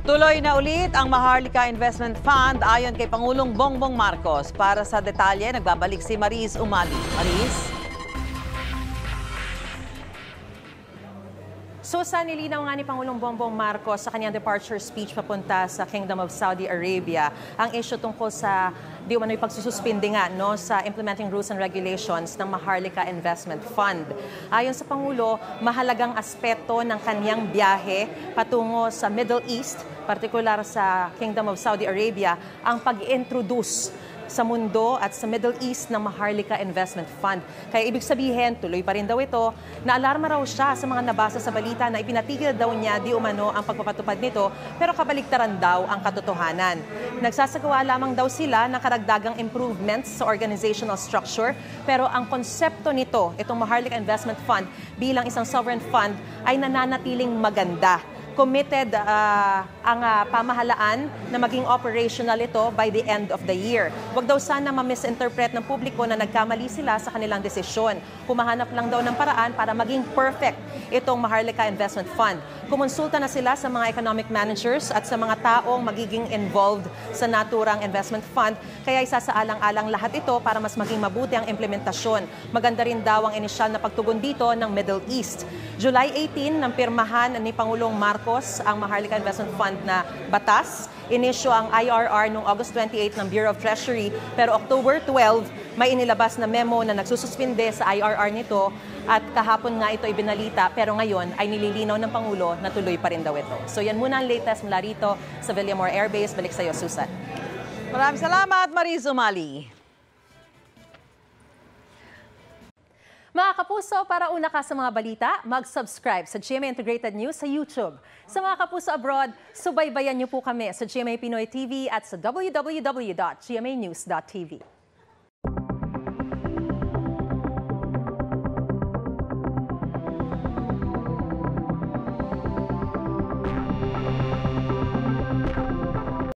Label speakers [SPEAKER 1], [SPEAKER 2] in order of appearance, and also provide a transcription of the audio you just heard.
[SPEAKER 1] Tuloy na ulit ang Maharlika Investment Fund ayon kay Pangulong Bongbong Marcos. Para sa detalye, nagbabalik si Maris Umali. Maris?
[SPEAKER 2] Susan, nilinaw nga ni Pangulong Bongbong Marcos sa kanyang departure speech papunta sa Kingdom of Saudi Arabia ang issue tungkol sa di umano'y pagsususpindi nga sa implementing rules and regulations ng Maharlika Investment Fund. Ayon sa Pangulo, mahalagang aspeto ng kanyang biyahe patungo sa Middle East, partikular sa Kingdom of Saudi Arabia, ang pag-introduce sa mundo at sa Middle East ng Maharlika Investment Fund. Kaya ibig sabihin, tuloy pa rin daw ito. Naalarma raw siya sa mga nabasa sa balita na ipinatigil daw niya di umano ang pagpapatupad nito, pero kabaligtaran daw ang katotohanan. Nagsasagawa lamang daw sila ng karagdagang improvements sa organizational structure, pero ang konsepto nito, itong Maharlika Investment Fund bilang isang sovereign fund, ay nananatiling maganda. Committed ang pamahalaan na maging operational ito by the end of the year. Huwag daw sana ma-misinterpret ng publiko na nagkamali sila sa kanilang desisyon. Humahanap lang daw ng paraan para maging perfect itong Maharlika Investment Fund. Kumonsulta na sila sa mga economic managers at sa mga taong magiging involved sa naturang investment fund. Kaya isasaalang-alang lahat ito para mas maging mabuti ang implementasyon. Maganda rin daw ang inisyal na pagtugon dito ng Middle East. July 18 nang pirmahan ni Pangulong Marcos ang Maharlika Investment Fund na batas. Inisyo ang IRR noong August 28 ng Bureau of Treasury, pero October 12 may inilabas na memo na nagsususpinde sa IRR nito at kahapon nga ito ibinalita, pero ngayon ay nililinaw ng Pangulo na tuloy pa rin daw ito. So yan muna ang latest mula rito sa Villamor Air Base. Balik sa iyo, Susan.
[SPEAKER 1] Maraming salamat, Maris Umali.
[SPEAKER 2] Mga kapuso, para una ka sa mga balita, mag-subscribe sa GMA Integrated News sa YouTube. Sa mga kapuso abroad, subaybayan niyo po kami sa GMA Pinoy TV at sa www.gmanews.tv.